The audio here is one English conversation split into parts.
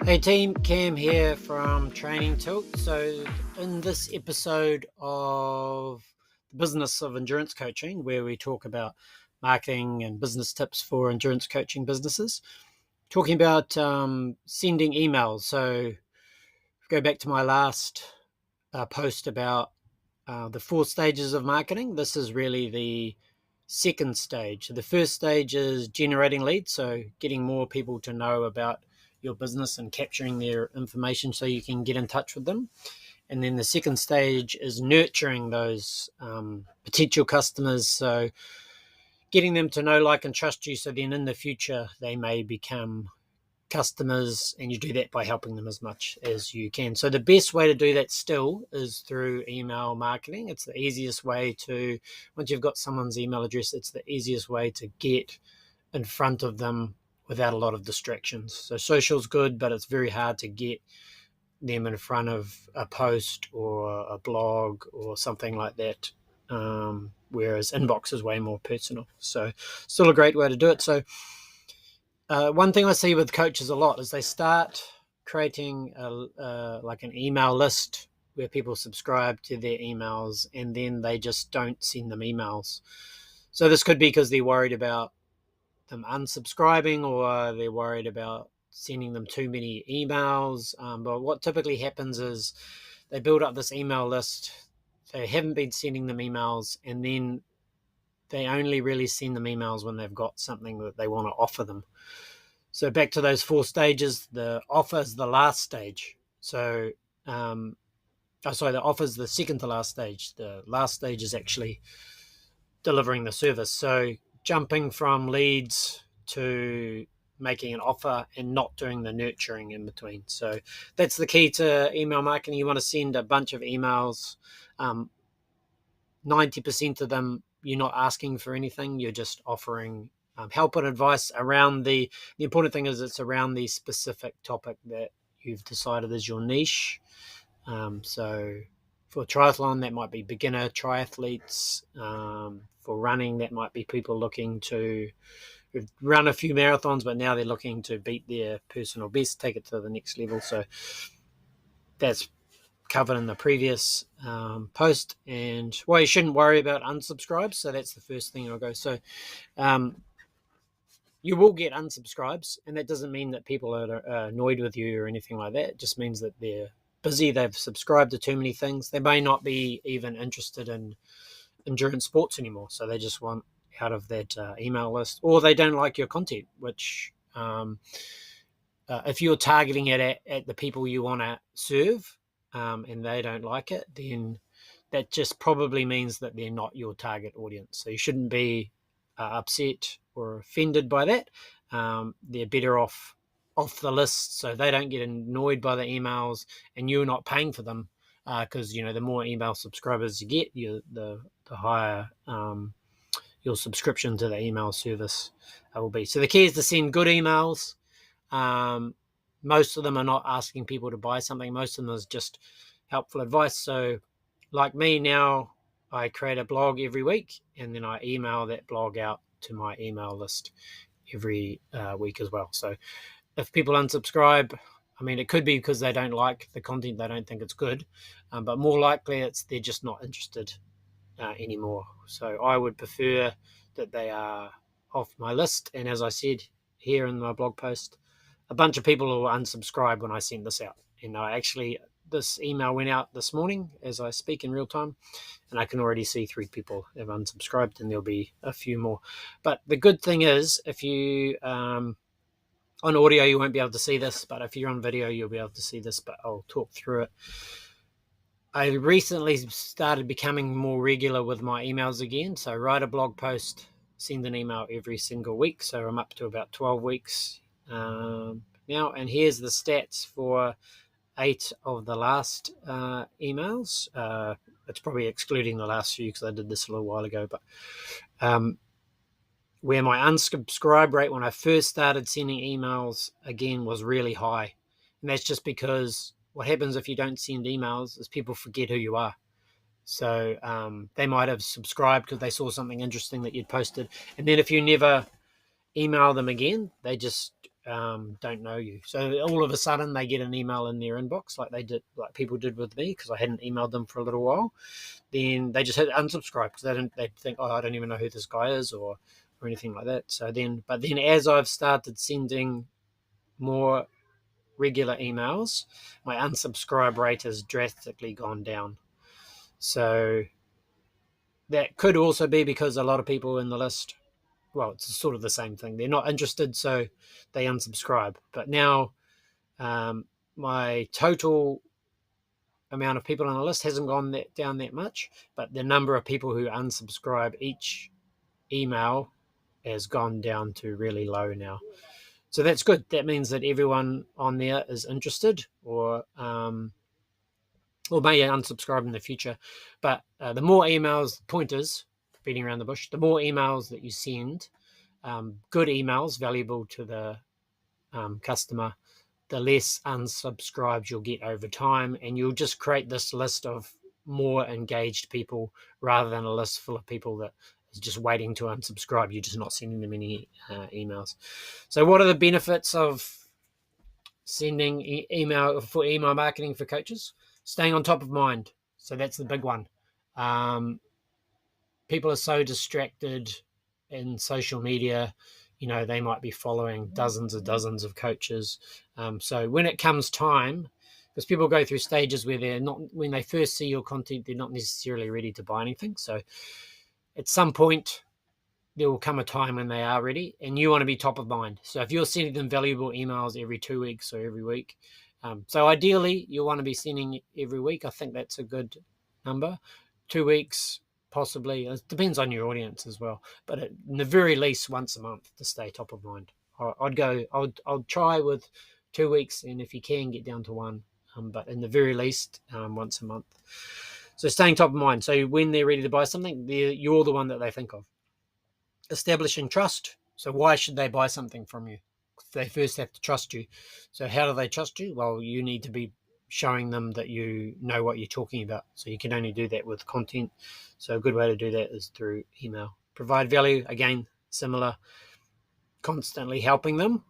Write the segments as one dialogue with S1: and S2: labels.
S1: Hey team, Cam here from Training Tilt. So, in this episode of the business of endurance coaching, where we talk about marketing and business tips for endurance coaching businesses, talking about sending emails. So, go back to my last post about the 4 stages of marketing. This is really the second stage. So the first stage is generating leads, so getting more people to know about your business and capturing their information so you can get in touch with them. And then the second stage is nurturing those potential customers, so getting them to know, like, and trust you, so then in the future they may become customers, and you do that by helping them as much as you can. So the best way to do that still is through email marketing. It's the easiest way to, once you've got someone's email address, it's the easiest way to get in front of them without a lot of distractions. So social's good, but it's very hard to get them in front of a post or a blog or something like that. Whereas inbox is way more personal. So still a great way to do it. So one thing I see with coaches a lot is they start creating like an email list where people subscribe to their emails, and then they just don't send them emails. So this could be because they're worried about them unsubscribing, or they're worried about sending them too many emails. But what typically happens is they build up this email list. They haven't been sending them emails, and then they only really send them emails when they've got something that they want to offer them. So back to those 4 stages, the offer is the last stage. So, the offer is the second to last stage. The last stage is actually delivering the service. So jumping from leads to making an offer and not doing the nurturing in between. So that's the key to email marketing. You want to send a bunch of emails. 90% of them, you're not asking for anything. You're just offering help and advice around the important thing is it's around the specific topic that you've decided is your niche. So for triathlon, that might be beginner triathletes. For running, that might be people looking to run a few marathons, but now they're looking to beat their personal best, take it to the next level. So that's covered in the previous post. And well, you shouldn't worry about unsubscribes. So that's the first thing I'll go. So you will get unsubscribes, and that doesn't mean that people are annoyed with you or anything like that. It just means that they're busy. They've subscribed to too many things. They may not be even interested in endurance sports anymore, so they just want out of that email list, or they don't like your content, which if you're targeting it at the people you want to serve, and they don't like it, then that just probably means that they're not your target audience. So you shouldn't be upset or offended by that. They're better off the list, so they don't get annoyed by the emails, and you're not paying for them, because the more email subscribers you get, the higher your subscription to the email service will be. So the key is to send good emails. Most of them are not asking people to buy something. Most of them is just helpful advice. So like me now, I create a blog every week, and then I email that blog out to my email list every week as well. So if people unsubscribe, I mean, it could be because they don't like the content, they don't think it's good, but more likely they're just not interested anymore. So I would prefer that they are off my list. And as I said here in my blog post, a bunch of people will unsubscribe when I send this out. And this email went out this morning as I speak in real time, and I can already see 3 people have unsubscribed, and there'll be a few more. But the good thing is, if you on audio you won't be able to see this, but if you're on video you'll be able to see this, but I'll talk through it. I recently started becoming more regular with my emails again. So write a blog post, send an email every single week. So I'm up to about 12 weeks now. And here's the stats for 8 of the last emails. It's probably excluding the last few because I did this a little while ago. But where my unsubscribe rate when I first started sending emails again was really high. And that's just because what happens if you don't send emails is people forget who you are. So they might have subscribed because they saw something interesting that you'd posted. And then if you never email them again, they just don't know you. So all of a sudden they get an email in their inbox, like people did with me, because I hadn't emailed them for a little while. Then they just hit unsubscribe because they think, oh, I don't even know who this guy is, or anything like that. But then as I've started sending more regular emails, my unsubscribe rate has drastically gone down. So that could also be because a lot of people in the list, well, it's sort of the same thing. They're not interested, so they unsubscribe. But now my total amount of people on the list hasn't gone down that much, but the number of people who unsubscribe each email has gone down to really low now. So that's good. That means that everyone on there is interested, or may unsubscribe in the future. But the more emails, pointers, beating around the bush, the more emails that you send, good emails, valuable to the customer, the less unsubscribes you'll get over time, and you'll just create this list of more engaged people rather than a list full of people that is just waiting to unsubscribe. You're just not sending them any emails. So what are the benefits of sending email marketing for coaches? Staying on top of mind. So that's the big one. People are so distracted in social media. They might be following dozens of coaches. So when it comes time, because people go through stages where when they first see your content, they're not necessarily ready to buy anything. So at some point, there will come a time when they are ready, and you want to be top of mind. So if you're sending them valuable emails every 2 weeks or every week, so ideally you want to be sending every week. I think that's a good number. 2 weeks, possibly. It depends on your audience as well, but in the very least once a month to stay top of mind. I'll try with 2 weeks, and if you can, get down to one, but in the very least once a month. So staying top of mind. So when they're ready to buy something, you're the one that they think of. Establishing trust. So why should they buy something from you? They first have to trust you. So how do they trust you? Well, you need to be showing them that you know what you're talking about. So you can only do that with content. So a good way to do that is through email. Provide value, again, similar, constantly helping them.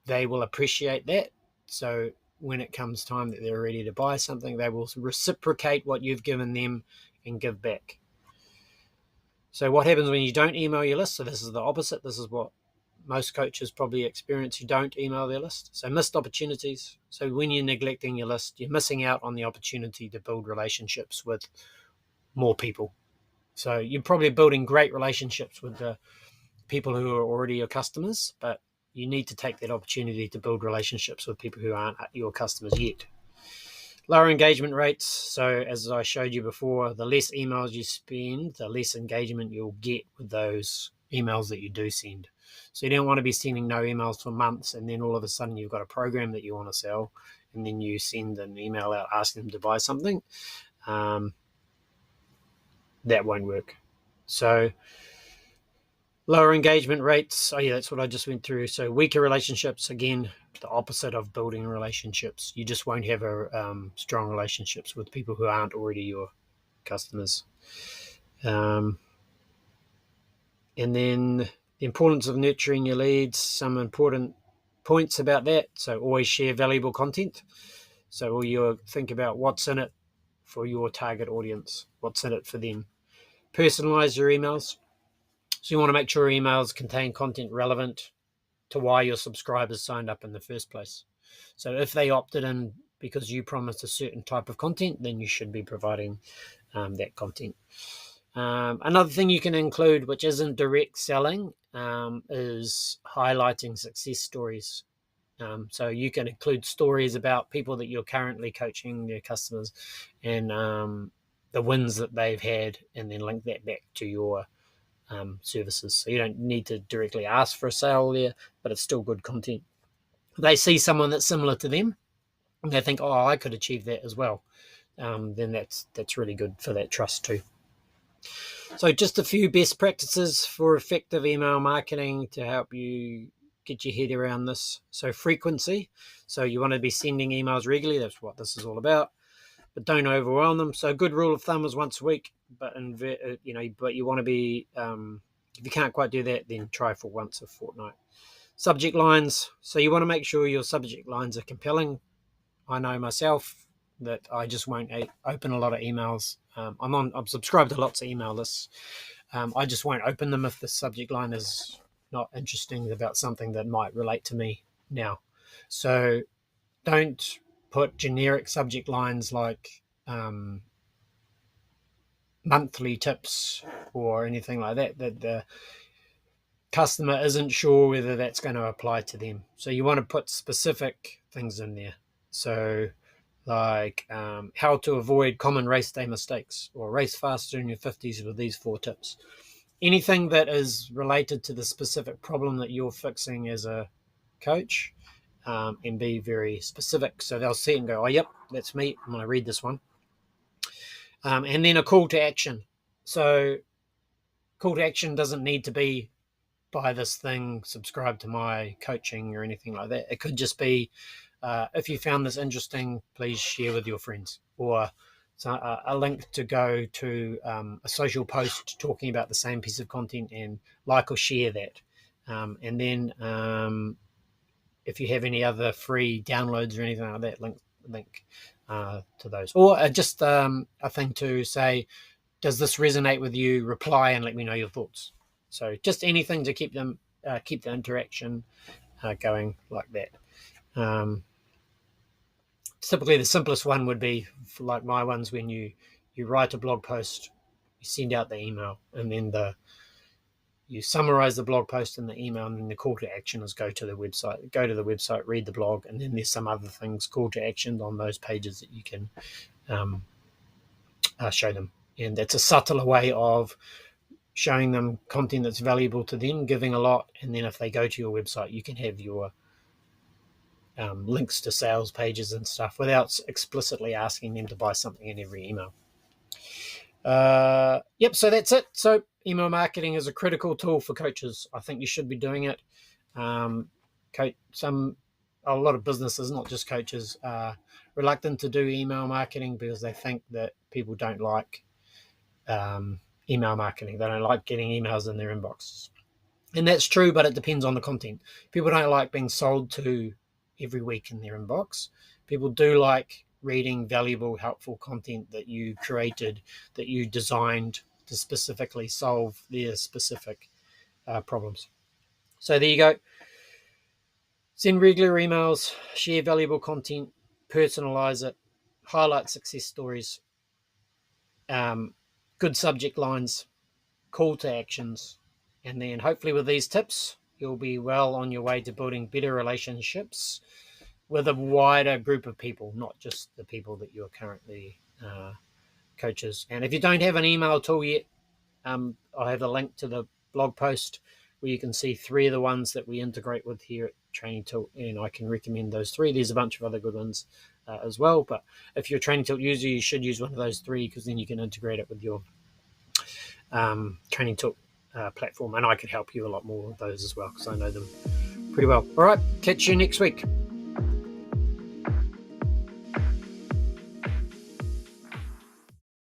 S1: They will appreciate that. So when it comes time that they're ready to buy something, they will reciprocate what you've given them and give back. So what happens when you don't email your list? So this is the opposite. This is what most coaches probably experience. You don't email their list. So missed opportunities. So when you're neglecting your list, you're missing out on the opportunity to build relationships with more people. So you're probably building great relationships with the people who are already your customers, but you need to take that opportunity to build relationships with people who aren't your customers yet. Lower engagement rates. So as I showed you before, the less emails you spend, the less engagement you'll get with those emails that you do send. So you don't want to be sending no emails for months, and then all of a sudden you've got a program that you want to sell, and then you send an email out asking them to buy something. That won't work. So lower engagement rates. Oh yeah, that's what I just went through. So weaker relationships, again, the opposite of building relationships. You just won't have strong relationships with people who aren't already your customers. And then the importance of nurturing your leads, some important points about that. So always share valuable content. So you think about what's in it for your target audience, what's in it for them. Personalize your emails. So you want to make sure emails contain content relevant to why your subscribers signed up in the first place. So if they opted in because you promised a certain type of content, then you should be providing that content. Another thing you can include, which isn't direct selling, is highlighting success stories. So you can include stories about people that you're currently coaching, their customers, and the wins that they've had, and then link that back to your services. So you don't need to directly ask for a sale there, but it's still good content. If they see someone that's similar to them, and they think, oh, I could achieve that as well, then that's really good for that trust too. So just a few best practices for effective email marketing to help you get your head around this. So frequency. So you want to be sending emails regularly. That's what this is all about. But don't overwhelm them. So a good rule of thumb is once a week. But but you want to be if you can't quite do that, then try for once a fortnight. Subject lines. So you want to make sure your subject lines are compelling. I know myself that I just won't open a lot of emails. I'm subscribed to lots of email lists. I just won't open them if the subject line is not interesting about something that might relate to me now. So don't put generic subject lines like monthly tips or anything like that the customer isn't sure whether that's going to apply to them. So you want to put specific things in there. So like how to avoid common race day mistakes, or race faster in your 50s with these 4 tips. Anything that is related to the specific problem that you're fixing as a coach, and be very specific. So they'll see it and go, oh, yep, that's me. I'm going to read this one. And then a call to action. So call to action doesn't need to be buy this thing, subscribe to my coaching or anything like that. It could just be, if you found this interesting, please share with your friends, or a link to go to a social post talking about the same piece of content and like or share that. And then if you have any other free downloads or anything like that, link to those. Or just a thing to say, does this resonate with you? Reply and let me know your thoughts. So just anything to keep them keep the interaction going like that. Typically, the simplest one would be like my ones, when you write a blog post, you send out the email, and then you summarize the blog post in the email, and then the call to action is go to the website, read the blog, and then there's some other things, call to action on those pages that you can show them. And that's a subtler way of showing them content that's valuable to them, giving a lot, and then if they go to your website, you can have your links to sales pages and stuff without explicitly asking them to buy something in every email. Yep, so that's it. So email marketing is a critical tool for coaches. I think you should be doing it. A lot of businesses, not just coaches, are reluctant to do email marketing because they think that people don't like email marketing. They don't like getting emails in their inbox. And that's true, but it depends on the content. People don't like being sold to every week in their inbox. People do like reading valuable, helpful content that you created, that you designed to specifically solve their specific problems. So there you go. Send regular emails, share valuable content, personalize it, highlight success stories, good subject lines, call to actions, and then hopefully with these tips, you'll be well on your way to building better relationships with a wider group of people, not just the people that you're currently coaches. And if you don't have an email tool yet, I have a link to the blog post where you can see 3 of the ones that we integrate with here at Training Tilt, and I can recommend those 3. There's a bunch of other good ones as well, but if you're a Training Tilt user, you should use one of those 3, because then you can integrate it with your Training Tilt platform, and I could help you a lot more with those as well, because I know them pretty well. All right, catch you next week.